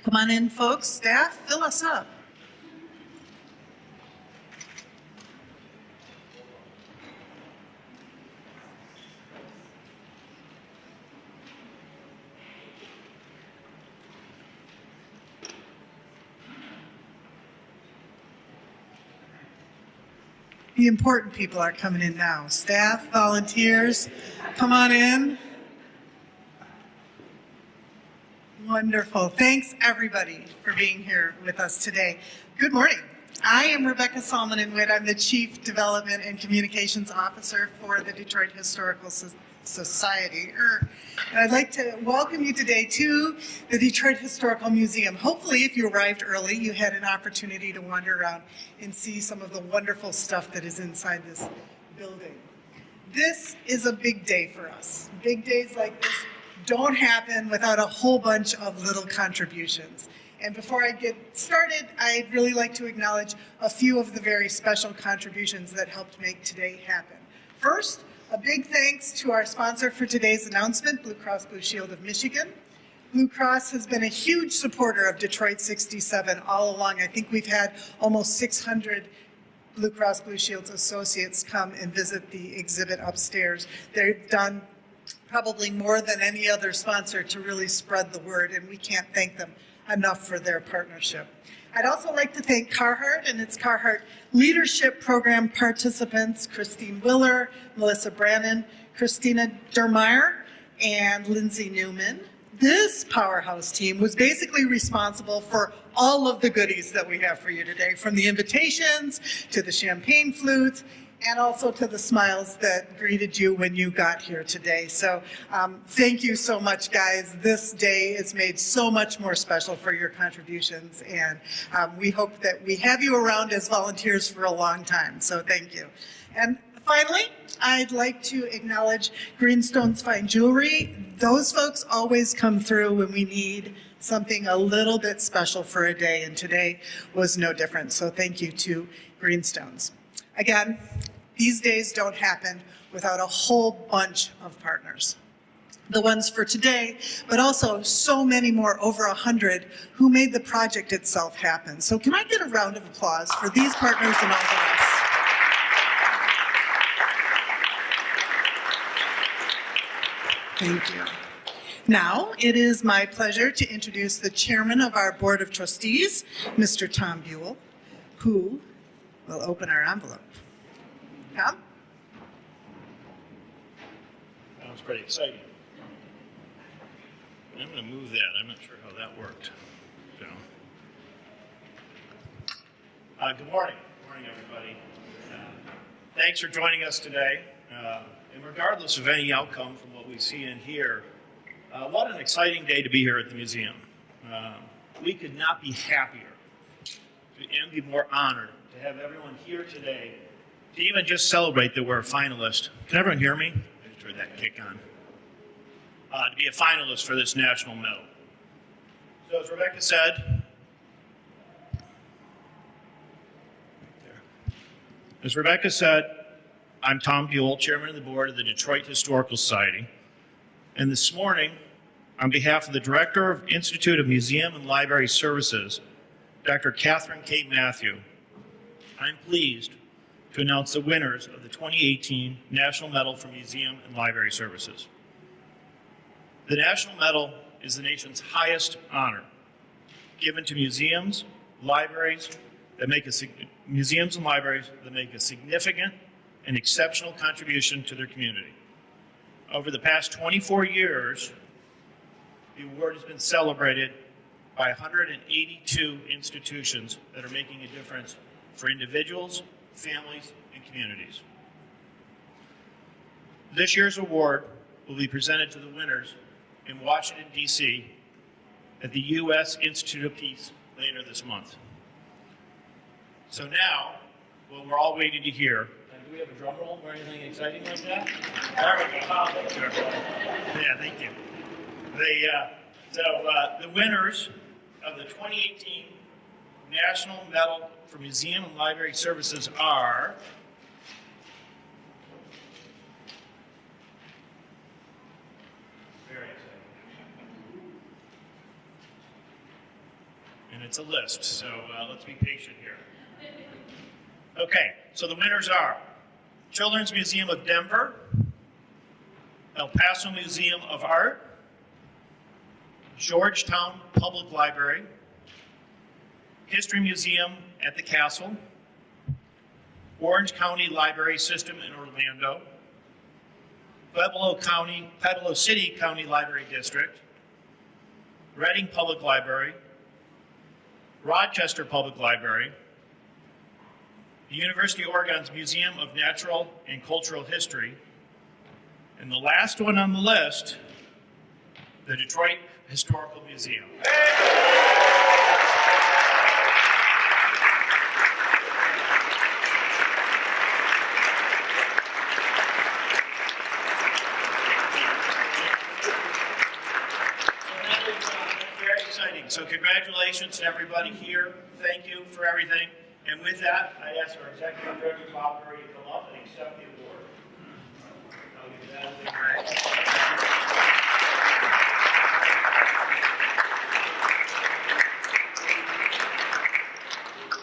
Come on in, folks. Staff, fill us up. The important people are coming in now. Staff, volunteers, come on in. Wonderful. Thanks, everybody, for being here with us today. Good morning. I am Rebecca Salmon-Witt. I'm the Chief Development and Communications Officer for the Detroit Historical Society. And I'd like to welcome you today to the Detroit Historical Museum. Hopefully, if you arrived early, you had an opportunity to wander around and see some of the wonderful stuff that is inside this building. This is a big day for us. Big days like this don't happen without a whole bunch of little contributions. And before I get started, I'd really like to acknowledge a few of the very special contributions that helped make today happen. First, a big thanks to our sponsor for today's announcement, Blue Cross Blue Shield of Michigan. Blue Cross has been a huge supporter of Detroit 67 all along. I think we've had almost 600 Blue Cross Blue Shields associates come and visit the exhibit upstairs. They've done probably more than any other sponsor to really spread the word, and we can't thank them enough for their partnership. I'd also like to thank Carhartt and its Carhartt Leadership Program participants, Christine Willer, Melissa Brannon, Christina Dermeyer, and Lindsay Newman. This powerhouse team was basically responsible for all of the goodies that we have for you today, from the invitations to the champagne flutes, and also to the smiles that greeted you when you got here today. So thank you so much, guys. This day is made so much more special for your contributions, and we hope that we have you around as volunteers for a long time, so thank you. And finally, I'd like to acknowledge Greenstone's Fine Jewelry. Those folks always come through when we need something a little bit special for a day, and today was no different, so thank you to Greenstones. Again, these days don't happen without a whole bunch of partners. The ones for today, but also so many more, over 100, who made the project itself happen. So can I get a round of applause for these partners and all the rest? Thank you. Now, it is my pleasure to introduce the chairman of our Board of Trustees, Mr. Tom Buell, who will open our envelope. Tom? Sounds pretty exciting. I'm going to move that. I'm not sure how that worked. So. Good morning. Good morning, everybody. Thanks for joining us today. And regardless of any outcome from what we see in here, what an exciting day to be here at the museum. We could not be happier and be more honored to have everyone here today to even just celebrate that we're a finalist. Can everyone hear me? I just heard that kick on. To be a finalist for this national medal. So as Rebecca said, I'm Tom Buell, Chairman of the Board of the Detroit Historical Society. And this morning, on behalf of the Director of Institute of Museum and Library Services, Dr. Catherine Kate Matthew, I'm pleased to announce the winners of the 2018 National Medal for Museum and Library Services. The National Medal is the nation's highest honor, given to museums and libraries that make a significant and exceptional contribution to their community. Over the past 24 years, the award has been celebrated by 182 institutions that are making a difference for individuals, families, and communities. This year's award will be presented to the winners in Washington, D.C. at the U.S. Institute of Peace later this month. So now, what we're all waiting to hear, do we have a drum roll or anything exciting like that? There we go. Sure. Yeah, thank you. The winners of the 2018 National Medal for Museum and Library Services are very exciting. and it's a list, so let's be patient here. Okay, so the winners are Children's Museum of Denver, El Paso Museum of Art, Georgetown Public Library, History Museum at the Castle, Orange County Library System in Orlando, Pueblo City County Library District, Reading Public Library, Rochester Public Library, the University of Oregon's Museum of Natural and Cultural History, and the last one on the list, the Detroit Historical Museum. Very exciting. So congratulations to everybody here. Thank you for everything. And with that, I ask our Executive Director, Bob Murray, to come up and accept the award. I'll give you that.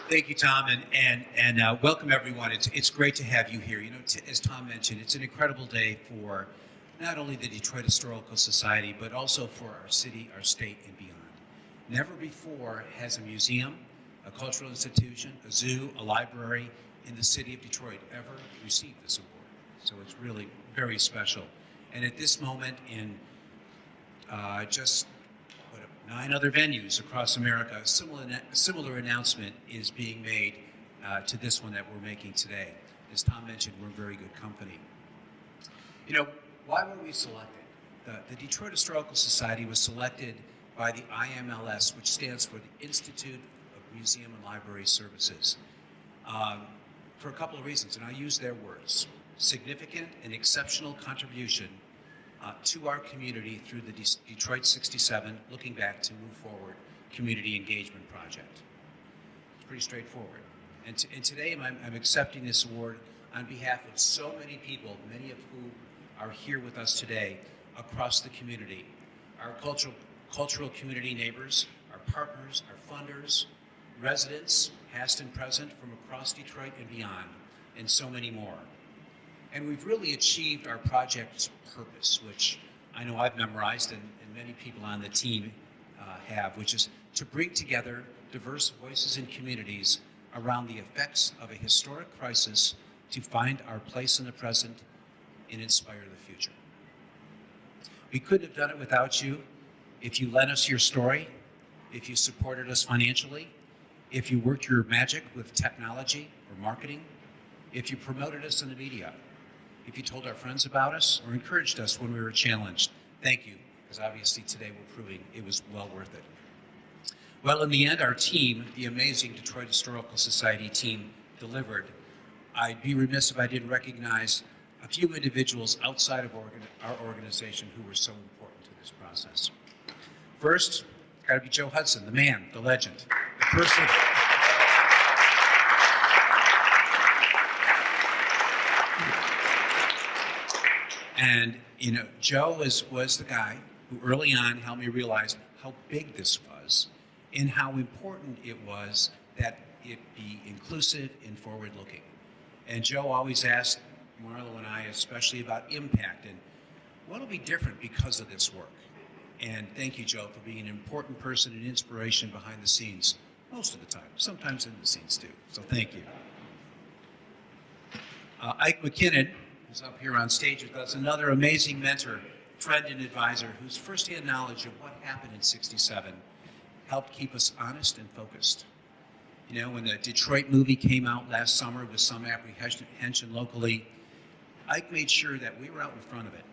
Thank you, Tom, and welcome everyone. It's great to have you here. You know, as Tom mentioned, it's an incredible day for not only the Detroit Historical Society, but also for our city, our state, and beyond. Never before has a museum, a cultural institution, a zoo, a library in the city of Detroit ever received this award. So it's really very special. And at this moment in just 9 other venues across America, a similar announcement is being made to this one that we're making today. As Tom mentioned, we're in very good company. You know, why were we selected? The Detroit Historical Society was selected by the IMLS, which stands for the Institute of Museum and Library Services, for a couple of reasons, and I use their words. Significant and exceptional contribution to our community through the Detroit 67 Looking Back to Move Forward Community Engagement Project. It's pretty straightforward. And today I'm accepting this award on behalf of so many people, many of whom are here with us today across the community. Our cultural community neighbors, our partners, our funders, residents, past and present from across Detroit and beyond, and so many more. And we've really achieved our project's purpose, which I know I've memorized and many people on the team have, which is to bring together diverse voices and communities around the effects of a historic crisis to find our place in the present and inspire the future. We couldn't have done it without you. If you lent us your story, if you supported us financially, if you worked your magic with technology or marketing, if you promoted us in the media, if you told our friends about us or encouraged us when we were challenged, thank you, because obviously today we're proving it was well worth it. Well, in the end, our team, the amazing Detroit Historical Society team, delivered. I'd be remiss if I didn't recognize a few individuals outside of our organization who were so important to this process. First, Kirby Joe Hudson, the man, the legend, the person. And, you know, Joe was the guy who early on helped me realize how big this was and how important it was that it be inclusive and forward-looking. And Joe always asked Marlo and I especially about impact and what will be different because of this work. And thank you, Joe, for being an important person and inspiration behind the scenes most of the time, sometimes in the scenes too. So thank you. Ike Mckinnon, who's up here on stage with us, another amazing mentor, friend, and advisor whose firsthand knowledge of what happened in '67 helped keep us honest and focused. You know, when the Detroit movie came out last summer with some apprehension locally, Ike made sure that we were out in front of it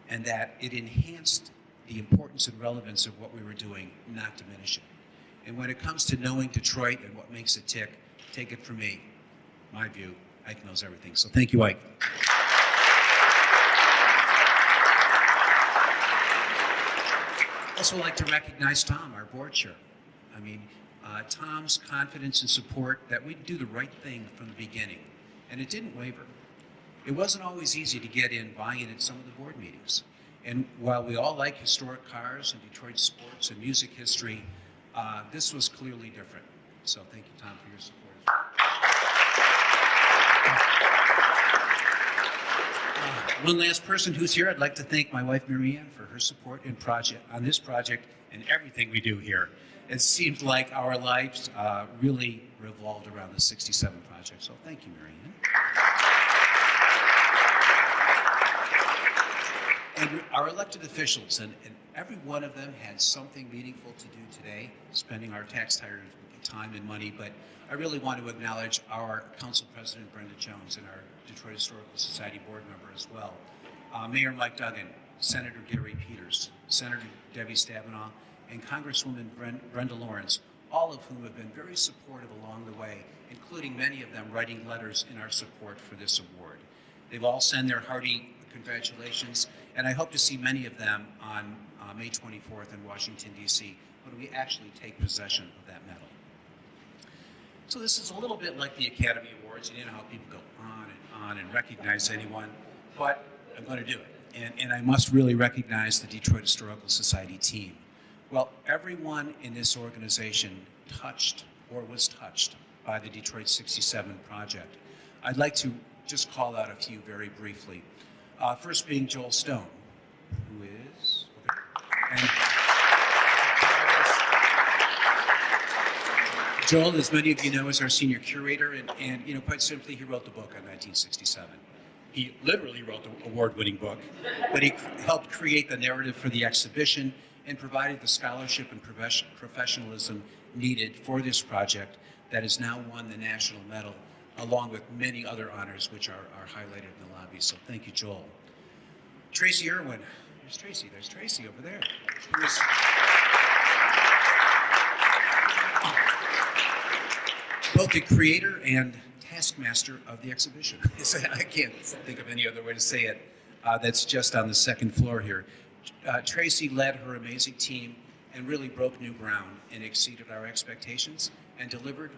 and that it enhanced the importance and relevance of what we were doing, not diminish it. And when it comes to knowing Detroit and what makes it tick, take it from me, my view, Ike knows everything. So thank you, Ike. Also like to recognize Tom, our board chair. I mean, Tom's confidence and support that we'd do the right thing from the beginning, and it didn't waver. It wasn't always easy to get in buy-in at some of the board meetings. And while we all like historic cars and Detroit sports and music history, this was clearly different. So thank you, Tom, for your support. One last person who's here, I'd like to thank my wife, Marianne, for her support on this project and everything we do here. It seems like our lives really revolved around the 67 project, so thank you, Marianne. And our elected officials, and every one of them had something meaningful to do today, spending our taxpayers' time and money, but I really want to acknowledge our Council President, Brenda Jones, and our Detroit Historical Society board member as well. Mayor Mike Duggan, Senator Gary Peters, Senator Debbie Stabenow, and Congresswoman Brenda Lawrence, all of whom have been very supportive along the way, including many of them writing letters in our support for this award. They've all sent their hearty congratulations, and I hope to see many of them on May 24th in Washington, D.C., when we actually take possession of that medal. So this is a little bit like the Academy Awards. You know how people go on and recognize anyone, but I'm going to do it. And I must really recognize the Detroit Historical Society team. Well, everyone in this organization touched or was touched by the Detroit 67 project. I'd like to just call out a few very briefly. First being Joel Stone, who is over there. And Joel, as many of you know, is our senior curator, and you know, quite simply, he wrote the book on 1967. He literally wrote the award-winning book, but he helped create the narrative for the exhibition and provided the scholarship and professionalism needed for this project that has now won the National Medal, along with many other honors which are highlighted in the lobby. So thank you, Joel. Tracy Irwin. There's Tracy over there. Both the creator and taskmaster of the exhibition. I can't think of any other way to say it. That's just on the second floor here. Tracy led her amazing team and really broke new ground and exceeded our expectations and delivered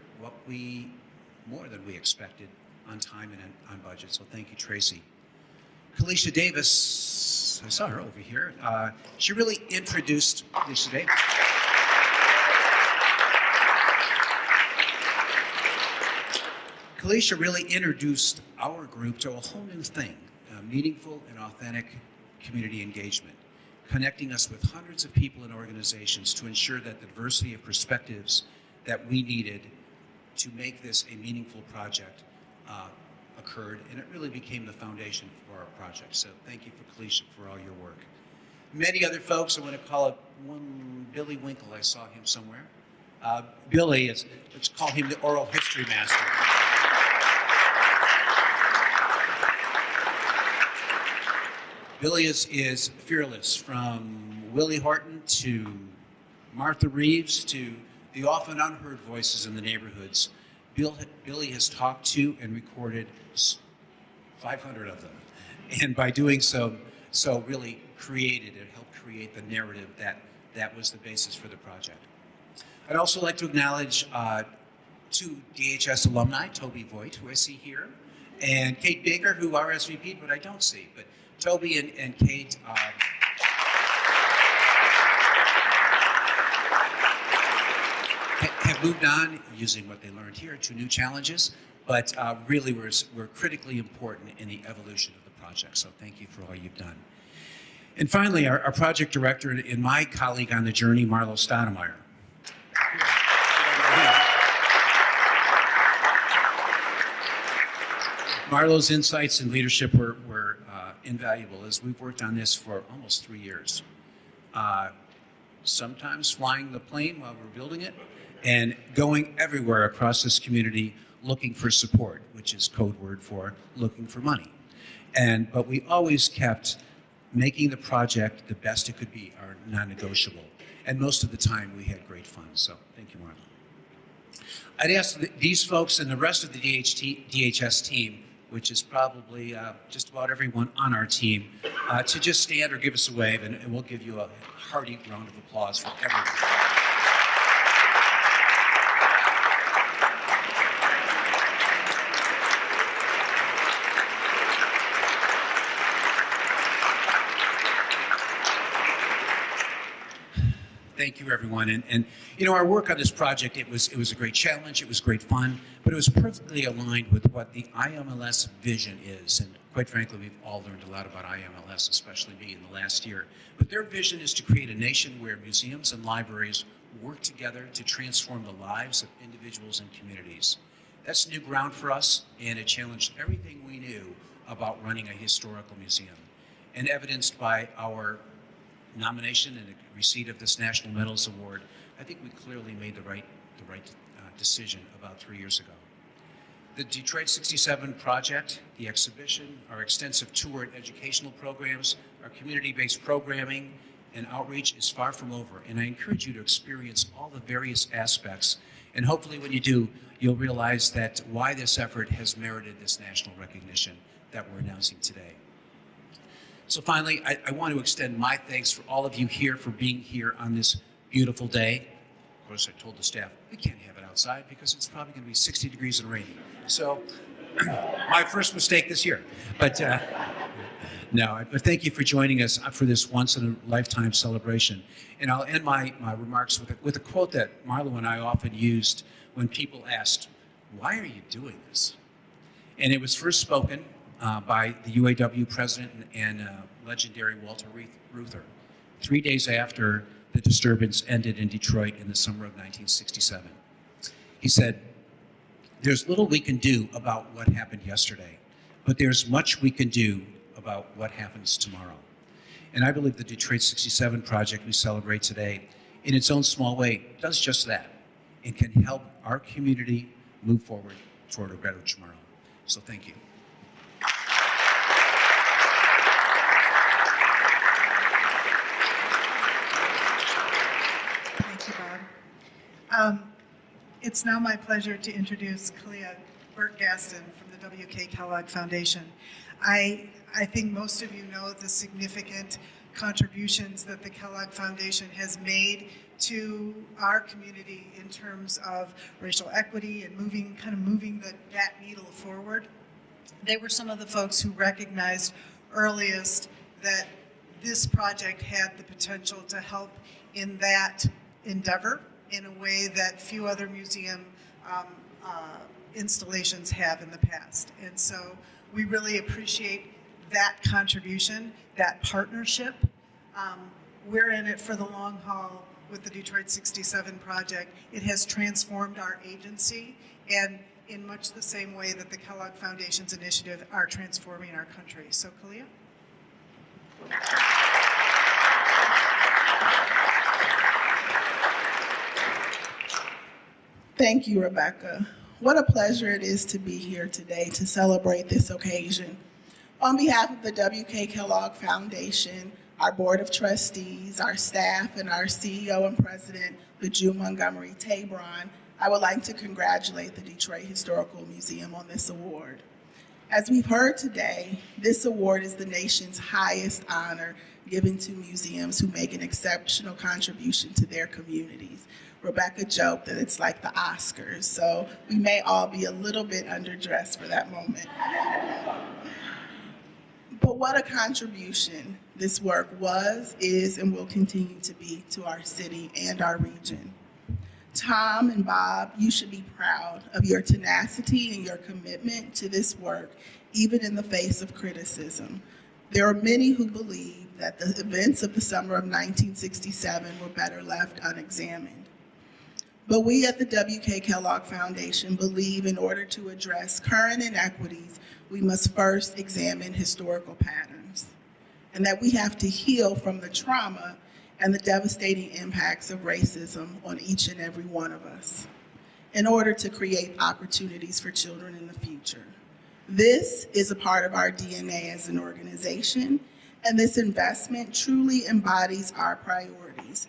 more than we expected on time and on budget. So thank you, Tracy. Kalisha Davis, I saw her over here. She really introduced Kalisha Davis. Kalisha really introduced our group to a whole new thing, meaningful and authentic community engagement, connecting us with hundreds of people and organizations to ensure that the diversity of perspectives that we needed to make this a meaningful project occurred, and it really became the foundation for our project. So thank you for Kalisha for all your work. Many other folks, I want to call it one Billy Winkle, I saw him somewhere. Billy is, let's call him the oral history master. Billy is fearless, from Willie Horton to Martha Reeves to the often unheard voices in the neighborhoods. Billy has talked to and recorded 500 of them. And by doing so really helped create the narrative that was the basis for the project. I'd also like to acknowledge two DHS alumni, Toby Voigt, who I see here, and Kate Baker, who RSVP'd, but I don't see. But Toby and Kate have moved on using what they learned here to new challenges, but really were critically important in the evolution of the project. So thank you for all you've done. And finally, our project director and my colleague on the journey, Marlo Stanley. Marlo's insights and leadership were invaluable as we've worked on this for almost 3 years. Sometimes flying the plane while we're building it and going everywhere across this community looking for support, which is code word for looking for money. But we always kept making the project the best it could be, our non-negotiable. And most of the time we had great fun, so thank you, Marlo. I'd ask these folks and the rest of the DHS team, which is probably just about everyone on our team, to just stand or give us a wave, and we'll give you a hearty round of applause for everyone. Thank Thank you, everyone. And you know, our work on this project, it was a great challenge, it was great fun, but it was perfectly aligned with what the IMLS vision is. And quite frankly, we've all learned a lot about IMLS, especially me in the last year. But their vision is to create a nation where museums and libraries work together to transform the lives of individuals and communities. That's new ground for us, and it challenged everything we knew about running a historical museum. And evidenced by our nomination and receipt of this National Medals Award, I think we clearly made the right decision about 3 years ago. The Detroit 67 project, the exhibition, our extensive tour and educational programs, our community-based programming and outreach is far from over, and I encourage you to experience all the various aspects, and hopefully when you do, you'll realize that why this effort has merited this national recognition that we're announcing today. So finally, I want to extend my thanks for all of you here for being here on this beautiful day. Of course, I told the staff, we can't have it outside because it's probably going to be 60 degrees and rainy. So, my first mistake this year. But no, but thank you for joining us for this once-in-a-lifetime celebration. And I'll end my remarks with a quote that Marlo and I often used when people asked, why are you doing this? And it was first spoken by the UAW president and legendary Walter Reuther, 3 days after the disturbance ended in Detroit in the summer of 1967. He said, there's little we can do about what happened yesterday, but there's much we can do about what happens tomorrow. And I believe the Detroit 67 project we celebrate today, in its own small way, does just that and can help our community move forward toward a better tomorrow. So thank you. Thank you, Bob. It's now my pleasure to introduce Bert Gaston from the W.K. Kellogg Foundation. I think most of you know the significant contributions that the Kellogg Foundation has made to our community in terms of racial equity and moving that needle forward. They were some of the folks who recognized earliest that this project had the potential to help in that endeavor in a way that few other museum installations have in the past. And so we really appreciate that contribution, that partnership. We're in it for the long haul with the Detroit 67 project. It has transformed our agency, and in much the same way that the Kellogg Foundation's initiative are transforming our country. So, Kalia? Thank you, Rebecca. What a pleasure it is to be here today to celebrate this occasion. On behalf of the W.K. Kellogg Foundation, our Board of Trustees, our staff, and our CEO and President, LeJew Montgomery Tabron, I would like to congratulate the Detroit Historical Museum on this award. As we've heard today, this award is the nation's highest honor given to museums who make an exceptional contribution to their communities. Rebecca joked that it's like the Oscars, so we may all be a little bit underdressed for that moment. But what a contribution this work was, is, and will continue to be to our city and our region. Tom and Bob, you should be proud of your tenacity and your commitment to this work, even in the face of criticism. There are many who believe that the events of the summer of 1967 were better left unexamined. But we at the W.K. Kellogg Foundation believe in order to address current inequities, we must first examine historical patterns, and that we have to heal from the trauma and the devastating impacts of racism on each and every one of us in order to create opportunities for children in the future. This is a part of our DNA as an organization, and this investment truly embodies our priorities.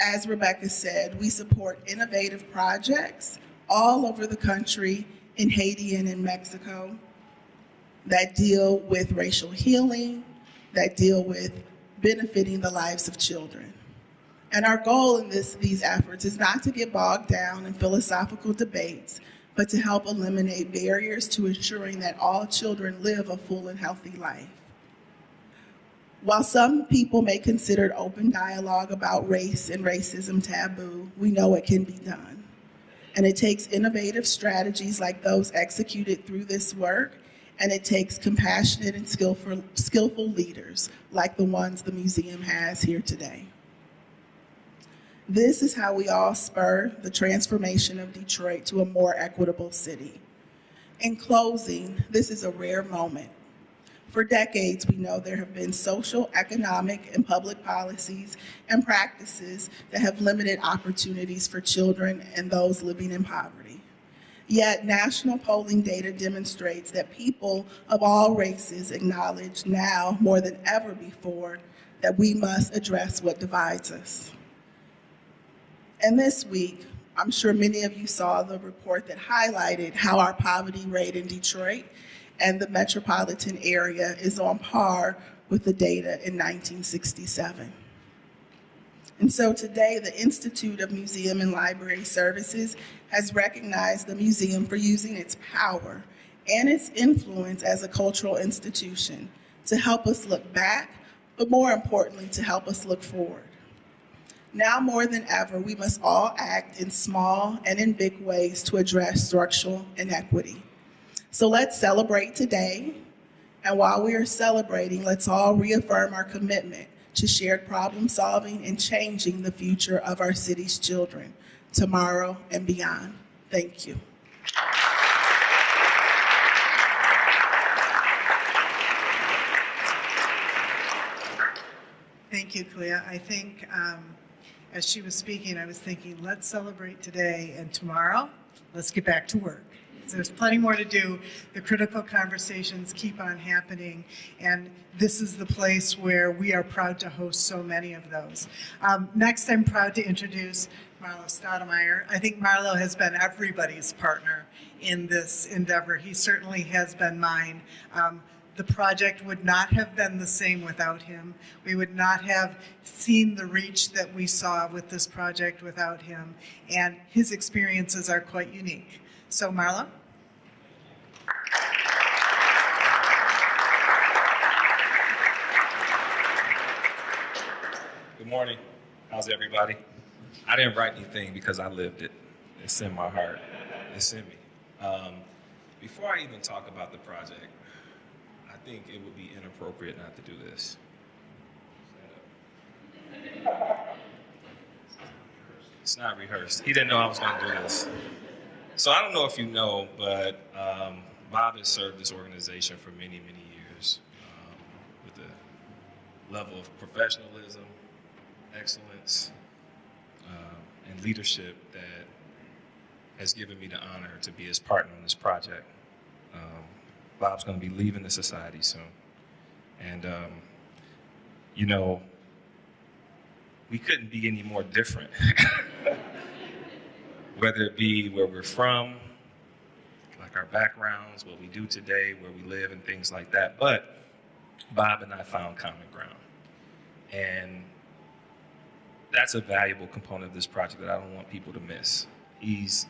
As Rebecca said, we support innovative projects all over the country, in Haiti and in Mexico, that deal with racial healing, that deal with benefiting the lives of children. And our goal in these efforts is not to get bogged down in philosophical debates, but to help eliminate barriers to ensuring that all children live a full and healthy life. While some people may consider open dialogue about race and racism taboo, we know it can be done. And it takes innovative strategies like those executed through this work, and it takes compassionate and skillful leaders like the ones the museum has here today. This is how we all spur the transformation of Detroit to a more equitable city. In closing, this is a rare moment. For decades, we know there have been social, economic, and public policies and practices that have limited opportunities for children and those living in poverty. Yet, national polling data demonstrates that people of all races acknowledge now more than ever before that we must address what divides us. And this week, I'm sure many of you saw the report that highlighted how our poverty rate in Detroit and the metropolitan area is on par with the data in 1967. And so today, the Institute of Museum and Library Services has recognized the museum for using its power and its influence as a cultural institution to help us look back, but more importantly, to help us look forward. Now more than ever, we must all act in small and in big ways to address structural inequity. So let's celebrate today, and while we are celebrating, let's all reaffirm our commitment to shared problem solving and changing the future of our city's children, tomorrow and beyond. Thank you. Thank you, Clea. I think as she was speaking, I was thinking, let's celebrate today, and tomorrow, let's get back to work. So there's plenty more to do. The critical conversations keep on happening, and this is the place where we are proud to host so many of those. Next, I'm proud to introduce Milo Stottlemeyer. I think Marlo has been everybody's partner in this endeavor. He certainly has been mine. The project would not have been the same without him. We would not have seen the reach that we saw with this project without him, and his experiences are quite unique. So Marlo? Good morning. How's everybody? I didn't write anything because I lived it. It's in my heart. It's in me. Before I even talk about the project, I think it would be inappropriate not to do this. It's not rehearsed. He didn't know I was going to do this. So I don't know if you know, but Bob has served this organization for many, many years with a level of professionalism, excellence, and leadership that has given me the honor to be his partner on this project. Bob's going to be leaving the society soon. And, you know, we couldn't be any more different. Whether it be where we're from, like our backgrounds, what we do today, where we live, and things like that. But Bob and I found common ground. And that's a valuable component of this project that I don't want people to miss. He's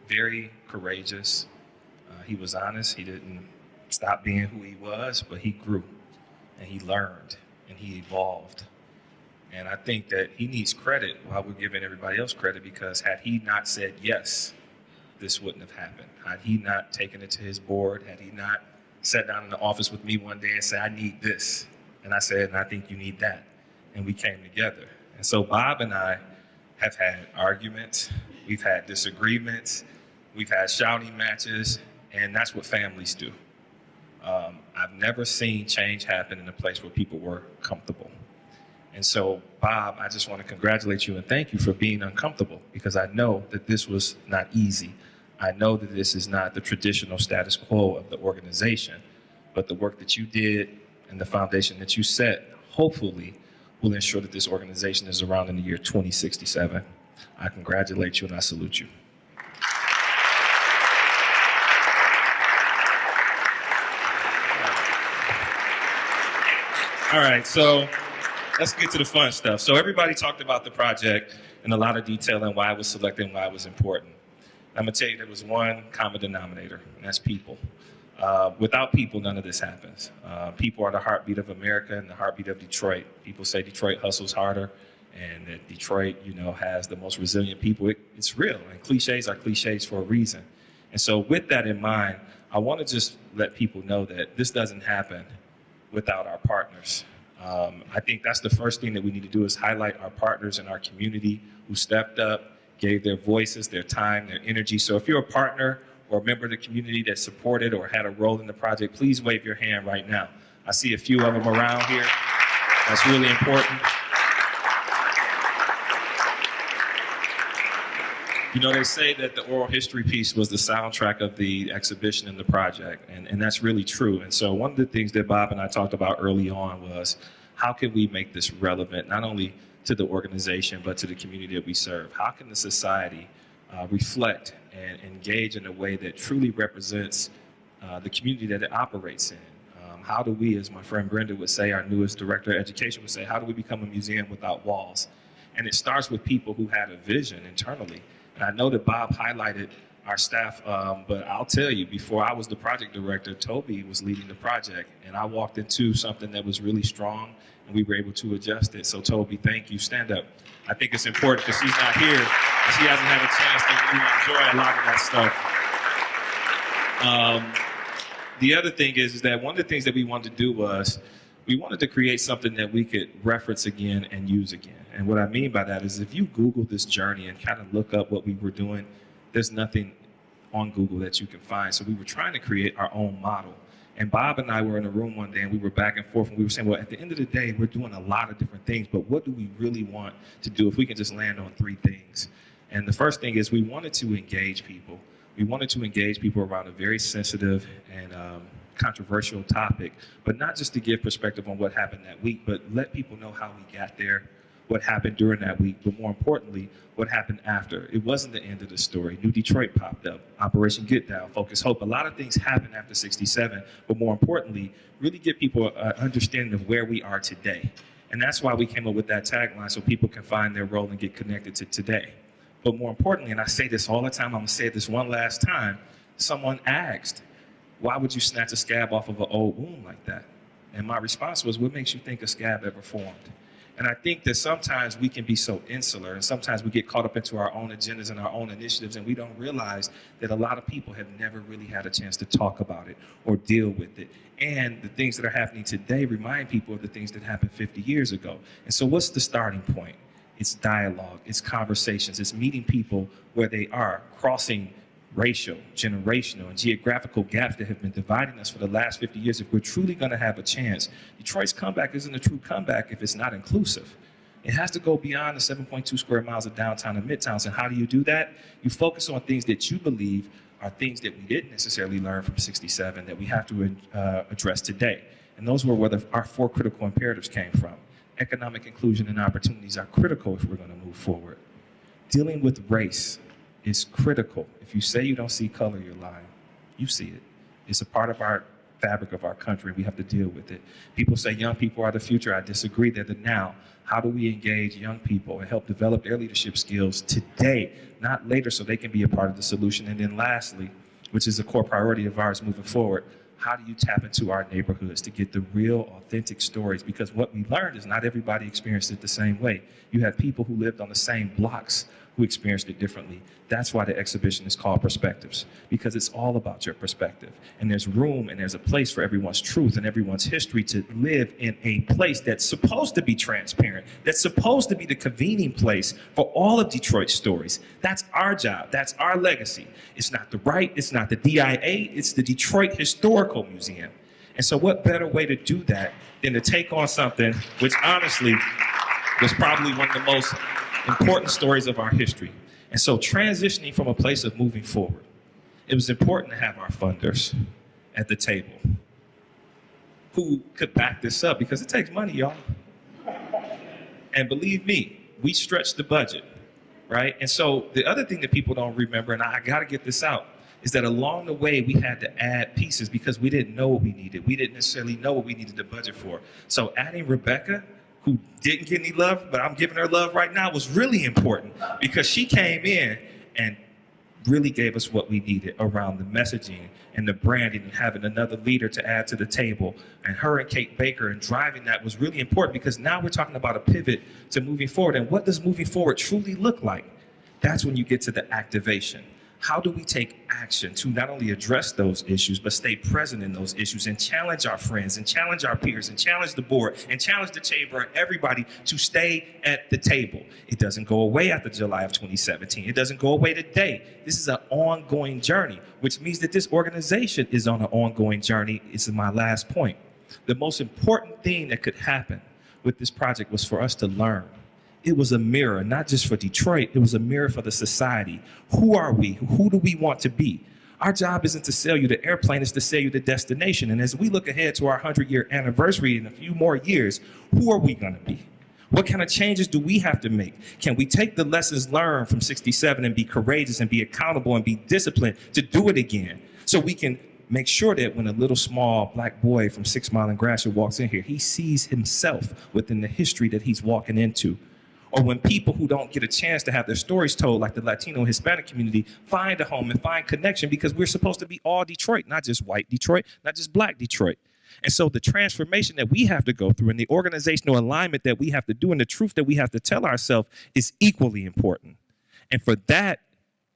very courageous. He was honest. He didn't stop being who he was, but he grew and he learned and he evolved. And I think that he needs credit while we're giving everybody else credit, because had he not said yes, this wouldn't have happened. Had he not taken it to his board, had he not sat down in the office with me one day and said, I need this. And I said, and I think you need that. And we came together. And so Bob and I have had arguments, we've had disagreements, we've had shouting matches, and that's what families do. I've never seen change happen in a place where people were comfortable. And so, Bob, I just want to congratulate you and thank you for being uncomfortable, because I know that this was not easy. I know that this is not the traditional status quo of the organization, but the work that you did and the foundation that you set, hopefully, will ensure that this organization is around in the year 2067. I congratulate you and I salute you. All right, so let's get to the fun stuff. So everybody talked about the project in a lot of detail and why it was selected and why it was important. I'm gonna tell you there was one common denominator, and that's people. Without people, none of this happens. People are the heartbeat of America and the heartbeat of Detroit. People say Detroit hustles harder and that Detroit, has the most resilient people. It's real, and cliches are cliches for a reason. And so with that in mind, I want to just let people know that this doesn't happen without our partners. I think that's the first thing that we need to do is highlight our partners in our community who stepped up, gave their voices, their time, their energy. So if you're a partner or a member of the community that supported or had a role in the project, please wave your hand right now. I see a few of them around here. That's really important. They say that the oral history piece was the soundtrack of the exhibition and the project, and that's really true. And so one of the things that Bob and I talked about early on was how can we make this relevant, not only to the organization, but to the community that we serve? How can the society reflect and engage in a way that truly represents the community that it operates in? How do we, as my friend Brenda would say, our newest director of education would say, how do we become a museum without walls? And it starts with people who had a vision internally. And I know that Bob highlighted our staff, but I'll tell you, before I was the project director, Toby was leading the project, and I walked into something that was really strong, and we were able to adjust it. So Toby, thank you. Stand up. I think it's important because she's not here, and she hasn't had a chance to really enjoy a lot of that stuff. The other thing is that one of the things that we wanted to do was we wanted to create something that we could reference again and use again. And what I mean by that is if you Google this journey and kind of look up what we were doing, there's nothing on Google that you can find. So we were trying to create our own model. And Bob and I were in a room one day and we were back and forth and we were saying, well, at the end of the day, we're doing a lot of different things, but what do we really want to do if we can just land on 3 things? And the first thing is we wanted to engage people. We wanted to engage people around a very sensitive and controversial topic, but not just to give perspective on what happened that week, but let people know how we got there, what happened during that week, but more importantly, what happened after. It wasn't the end of the story. New Detroit popped up, Operation Get Down, Focus Hope. A lot of things happened after 67, but more importantly, really give people an understanding of where we are today. And that's why we came up with that tagline so people can find their role and get connected to today. But more importantly, and I say this all the time, I'm gonna say this one last time, someone asked, why would you snatch a scab off of an old wound like that? And my response was, what makes you think a scab ever formed? And I think that sometimes we can be so insular and sometimes we get caught up into our own agendas and our own initiatives and we don't realize that a lot of people have never really had a chance to talk about it or deal with it. And the things that are happening today remind people of the things that happened 50 years ago. And so what's the starting point? It's dialogue, it's conversations, it's meeting people where they are, crossing racial, generational, and geographical gaps that have been dividing us for the last 50 years. If we're truly going to have a chance, Detroit's comeback isn't a true comeback if it's not inclusive. It has to go beyond the 7.2 square miles of downtown and midtown. And how do you do that? You focus on things that you believe are things that we didn't necessarily learn from 67 that we have to address today. And those were where our 4 critical imperatives came from. Economic inclusion and opportunities are critical if we're going to move forward. Dealing with race is critical. If you say you don't see color, you're lying. You see it. It's a part of our fabric of our country. We have to deal with it. People say young people are the future. I disagree. They're the now. How do we engage young people and help develop their leadership skills today, not later, so they can be a part of the solution? And then lastly, which is a core priority of ours moving forward, how do you tap into our neighborhoods to get the real, authentic stories? Because what we learned is not everybody experienced it the same way. You had people who lived on the same blocks who experienced it differently. That's why the exhibition is called Perspectives, because it's all about your perspective. And there's room and there's a place for everyone's truth and everyone's history to live in a place that's supposed to be transparent, that's supposed to be the convening place for all of Detroit's stories. That's our job. That's our legacy. It's not the right, it's not the DIA, it's the Detroit Historical Museum. And so what better way to do that than to take on something which honestly was probably one of the most important stories of our history. And so transitioning from a place of moving forward, it was important to have our funders at the table who could back this up, because it takes money, y'all. And believe me, we stretched the budget, right? And so the other thing that people don't remember, and I gotta get this out, is that along the way we had to add pieces because we didn't know what we needed. We didn't necessarily know what we needed to budget for. So adding Rebecca, who didn't get any love, but I'm giving her love right now, was really important because she came in and really gave us what we needed around the messaging and the branding and having another leader to add to the table. And her and Kate Baker and driving that was really important, because now we're talking about a pivot to moving forward. And what does moving forward truly look like? That's when you get to the activation. How do we take action to not only address those issues, but stay present in those issues and challenge our friends and challenge our peers and challenge the board and challenge the chamber and everybody to stay at the table? It doesn't go away after July of 2017. It doesn't go away today. This is an ongoing journey, which means that this organization is on an ongoing journey. This is my last point. The most important thing that could happen with this project was for us to learn. It was a mirror, not just for Detroit, it was a mirror for the society. Who are we? Who do we want to be? Our job isn't to sell you the airplane, it's to sell you the destination. And as we look ahead to our 100-year anniversary in a few more years, who are we gonna be? What kind of changes do we have to make? Can we take the lessons learned from 67 and be courageous and be accountable and be disciplined to do it again? So we can make sure that when a little small black boy from 6 Mile and Gratiot walks in here, he sees himself within the history that he's walking into. Or when people who don't get a chance to have their stories told, like the Latino and Hispanic community, find a home and find connection, because we're supposed to be all Detroit, not just white Detroit, not just black Detroit. And so the transformation that we have to go through and the organizational alignment that we have to do and the truth that we have to tell ourselves is equally important. And for that,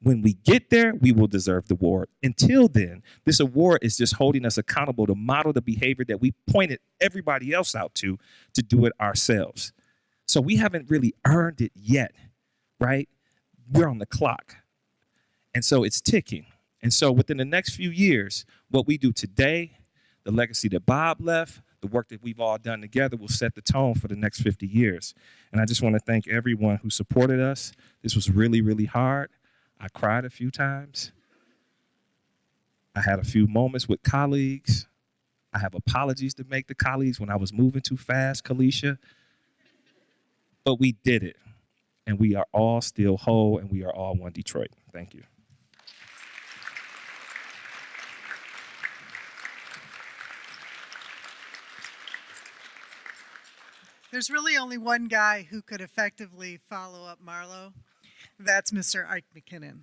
when we get there, we will deserve the award. Until then, this award is just holding us accountable to model the behavior that we pointed everybody else out to do it ourselves. So we haven't really earned it yet, right? We're on the clock. And so it's ticking. And so within the next few years, what we do today, the legacy that Bob left, the work that we've all done together will set the tone for the next 50 years. And I just want to thank everyone who supported us. This was really, really hard. I cried a few times. I had a few moments with colleagues. I have apologies to make to colleagues when I was moving too fast, Kalisha. But we did it, and we are all still whole, and we are all one Detroit. Thank you. There's really only one guy who could effectively follow up Marlo. That's Mr. Ike McKinnon.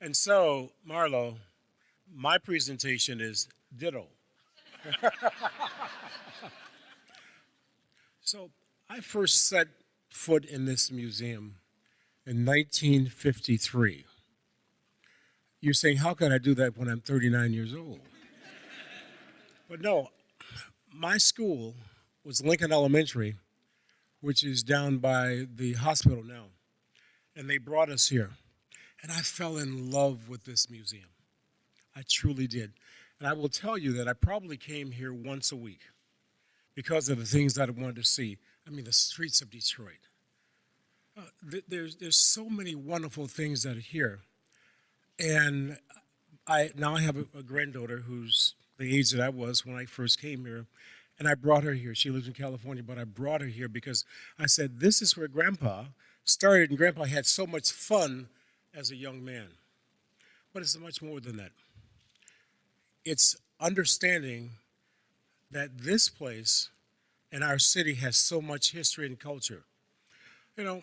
And so, Marlo, my presentation is ditto. So I first set foot in this museum in 1953. You're saying, how can I do that when I'm 39 years old? But no, my school was Lincoln Elementary, which is down by the hospital now. And they brought us here. And I fell in love with this museum. I truly did. And I will tell you that I probably came here once a week because of the things that I wanted to see. I mean, the streets of Detroit. There's so many wonderful things that are here. And I have a granddaughter who's the age that I was when I first came here. And I brought her here. She lives in California, but I brought her here because I said, this is where Grandpa started, and Grandpa had so much fun as a young man. But it's much more than that. It's understanding that this place and our city has so much history and culture. You know,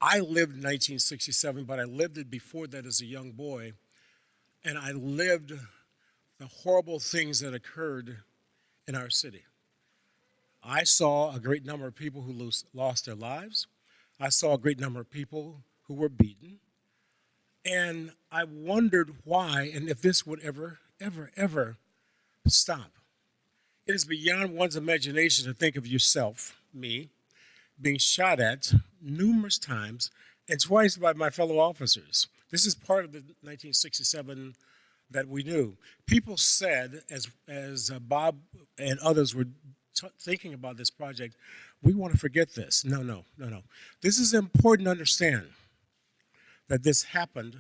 I lived in 1967, but I lived it before that as a young boy, and I lived the horrible things that occurred in our city. I saw a great number of people who lost their lives. I saw a great number of people who were beaten. And I wondered why and if this would ever stop. It is beyond one's imagination to think of yourself, me, being shot at numerous times and twice by my fellow officers. This is part of the 1967 that we knew. People said, as Bob and others were thinking about this project, we want to forget this. No. This is important to understand that this happened,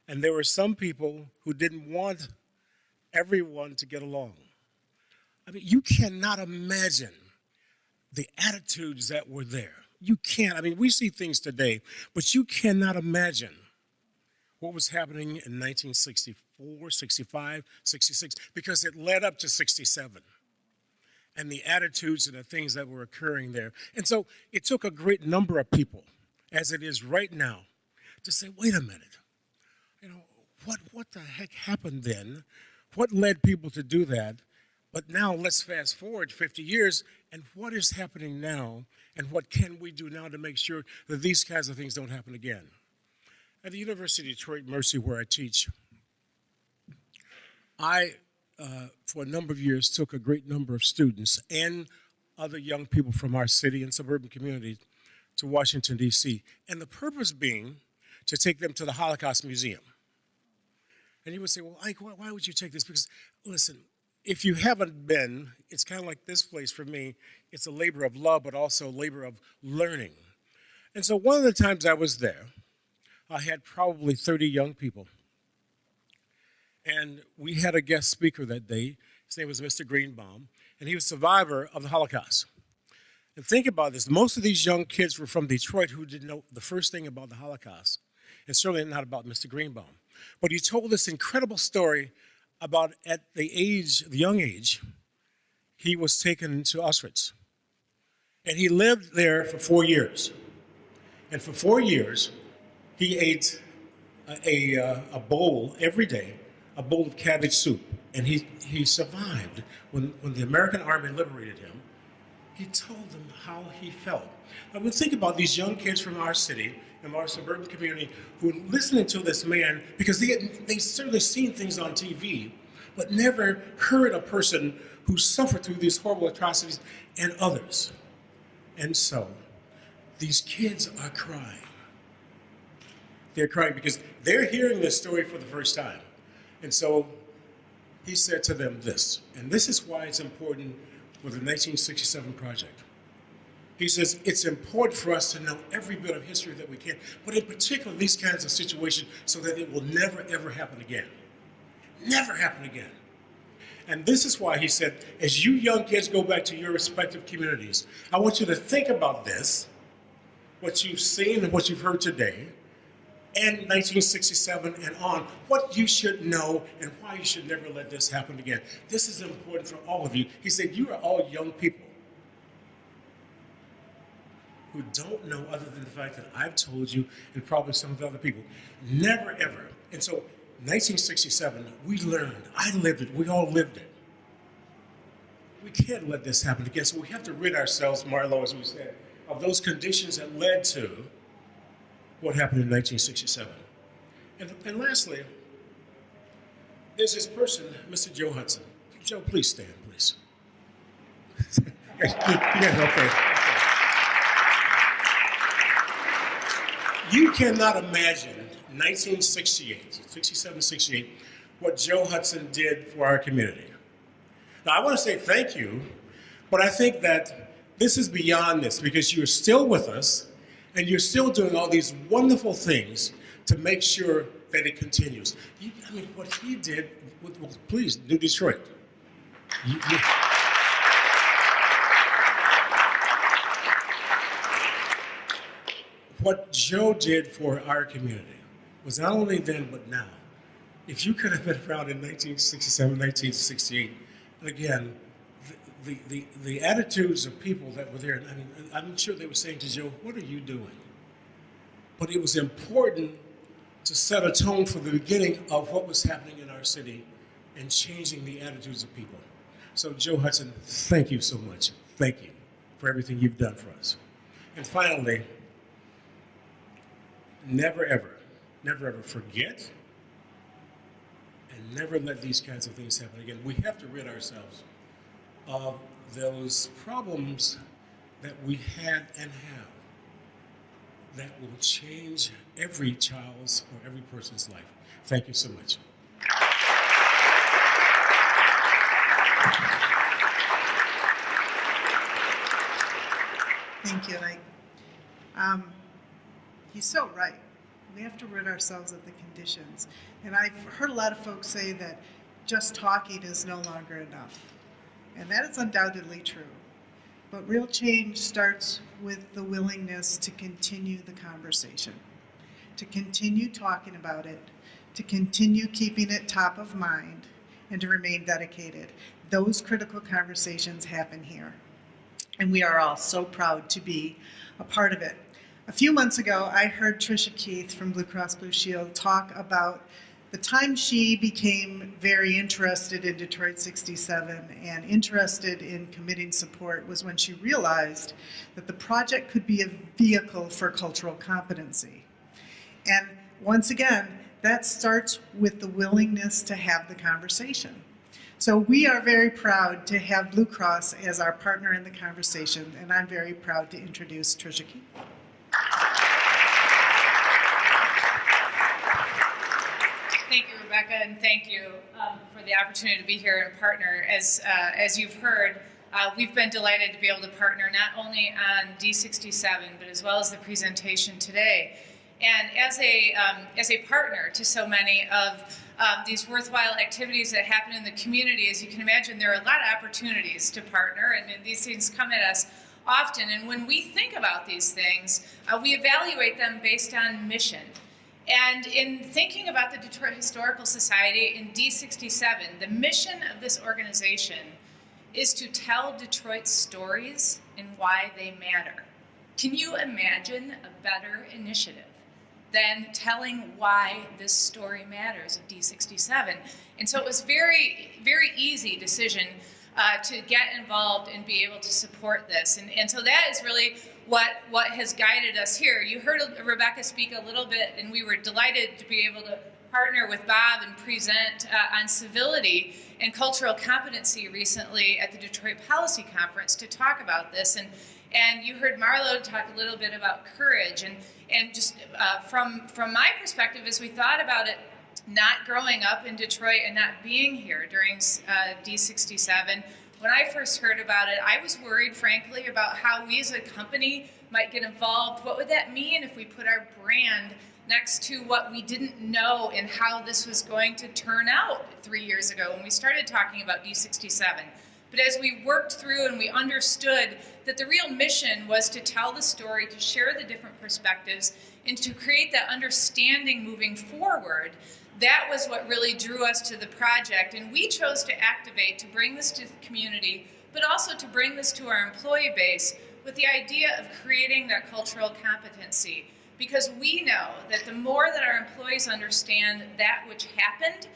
and there were some people who didn't want everyone to get along. I mean, you cannot imagine the attitudes that were there. You can't. I mean, we see things today, but you cannot imagine what was happening in 1964, 65, 66, because it led up to 67. and the attitudes and the things that were occurring there. And so it took a great number of people, as it is right now, to say, wait a minute, what the heck happened then? What led people to do that? But now let's fast forward 50 years, and what is happening now, and what can we do now to make sure that these kinds of things don't happen again? At the University of Detroit Mercy, where I teach, I, for a number of years, took a great number of students and other young people from our city and suburban communities to Washington, D.C., and the purpose being to take them to the Holocaust Museum. And you would say, well, Ike, why would you take this? Because, listen, if you haven't been, it's kind of like this place for me. It's a labor of love, but also a labor of learning. And so one of the times I was there, I had probably 30 young people. And we had a guest speaker that day. His name was Mr. Greenbaum, and he was a survivor of the Holocaust. And think about this. Most of these young kids were from Detroit who didn't know the first thing about the Holocaust, and certainly not about Mr. Greenbaum. But he told this incredible story about at the young age, he was taken to Auschwitz. And he lived there for 4 years. And for 4 years, he ate a bowl every day, a bowl of cabbage soup. And he survived. When the American Army liberated him, he told them how he felt. Now, we think about these young kids from our city and our suburban community who are listening to this man because they certainly seen things on TV, but never heard a person who suffered through these horrible atrocities and others. And so, these kids are crying. They're crying because they're hearing this story for the first time. And so, he said to them this, and this is why it's important for the 1967 project. He says, it's important for us to know every bit of history that we can, but in particular, these kinds of situations so that it will never, ever happen again. Never happen again. And this is why he said, as you young kids go back to your respective communities, I want you to think about this, what you've seen and what you've heard today, and 1967 and on, what you should know and why you should never let this happen again. This is important for all of you. He said, you are all young people who don't know other than the fact that I've told you and probably some of the other people. Never, ever. And so 1967, we learned. I lived it. We all lived it. We can't let this happen again. So we have to rid ourselves, Marlo, as we said, of those conditions that led to what happened in 1967. And lastly, there's this person, Mr. Joe Hudson. Joe, please stand, please. Okay. You cannot imagine 1968, 67, 68, what Joe Hudson did for our community. Now, I want to say thank you, but I think that this is beyond this because you're still with us and you're still doing all these wonderful things to make sure that it continues. What he did, well, please, New Detroit. What Joe did for our community was not only then, but now. If you could have been around in 1967, 1968, and again, the attitudes of people that were there, I'm sure they were saying to Joe, what are you doing? But it was important to set a tone for the beginning of what was happening in our city and changing the attitudes of people. So Joe Hudson, thank you so much. Thank you for everything you've done for us. And finally, never ever forget and never let these kinds of things happen again. We have to rid ourselves of those problems that we had and have that will change every child's or every person's life. Thank you so much. Thank you, Ike. He's so right. We have to rid ourselves of the conditions. And I've heard a lot of folks say that just talking is no longer enough. And that is undoubtedly true. But real change starts with the willingness to continue the conversation, to continue talking about it, to continue keeping it top of mind, and to remain dedicated. those critical conversations happen here. And we are all so proud to be a part of it. A few months ago, I heard Tricia Keith from Blue Cross Blue Shield talk about the time she became very interested in Detroit 67 and interested in committing support was when she realized that the project could be a vehicle for cultural competency. And once again, that starts with the willingness to have the conversation. So we are very proud to have Blue Cross as our partner in the conversation, and I'm very proud to introduce Tricia Keith. Thank you, Rebecca, and thank you for the opportunity to be here and partner. As you've heard, we've been delighted to be able to partner not only on D67, but as well as the presentation today. And as a partner to so many of these worthwhile activities that happen in the community, as you can imagine, there are a lot of opportunities to partner, and these things come at us often. And when we think about these things, we evaluate them based on mission. And in thinking about the Detroit Historical Society in D67, the mission of this organization is to tell Detroit's stories and why they matter. Can you imagine a better initiative than telling why this story matters of D67? And so it was very, very easy decision to get involved and be able to support this. And so that is really what has guided us here. You heard Rebecca speak a little bit, and we were delighted to be able to partner with Bob and present on civility and cultural competency recently at the Detroit Policy Conference to talk about this. And you heard Marlo talk a little bit about courage. And just from my perspective, as we thought about it, not growing up in Detroit and not being here during D67, when I first heard about it, I was worried, frankly, about how we as a company might get involved. What would that mean if we put our brand next to what we didn't know and how this was going to turn out 3 years ago when we started talking about D67? But as we worked through and we understood that the real mission was to tell the story, to share the different perspectives, and to create that understanding moving forward, that was what really drew us to the project. And we chose to activate, to bring this to the community, but also to bring this to our employee base with the idea of creating that cultural competency. Because we know that the more that our employees understand that which happened,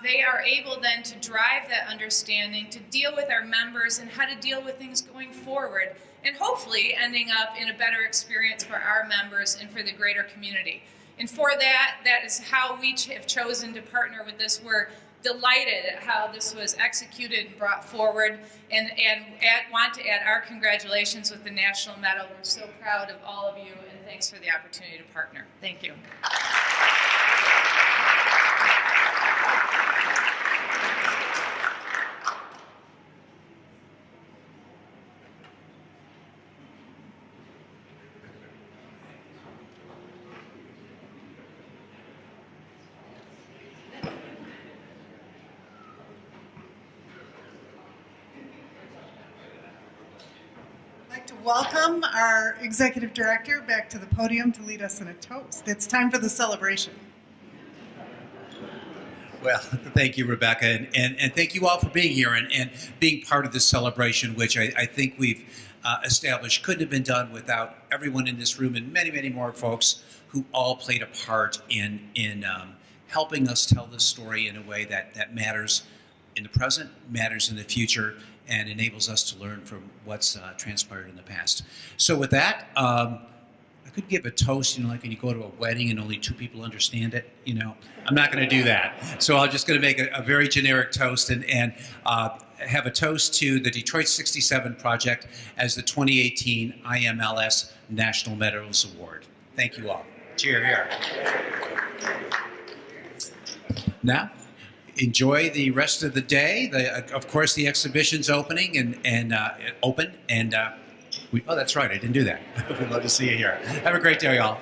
they are able then to drive that understanding, to deal with our members and how to deal with things going forward, and hopefully ending up in a better experience for our members and for the greater community. And for that, that is how we have chosen to partner with this. We're delighted at how this was executed and brought forward, and want to add our congratulations with the National Medal. We're so proud of all of you, and thanks for the opportunity to partner. Thank you. I'd like to welcome our Executive Director back to the podium to lead us in a toast. It's time for the celebration. Well, thank you, Rebecca, and thank you all for being here and being part of this celebration, which I think we've established couldn't have been done without everyone in this room and many, many more folks who all played a part in helping us tell this story in a way that matters in the present, matters in the future, and enables us to learn from what's transpired in the past. So with that, I could give a toast, like when you go to a wedding and only 2 people understand it, I'm not going to do that. So I'm just going to make a very generic toast and have a toast to the Detroit 67 Project as the 2018 IMLS National Medal Award. Thank you all. Cheer here. Now, enjoy the rest of the day. Of course, the exhibition's opening oh, that's right. I didn't do that. We'd love to see you here. Have a great day, y'all.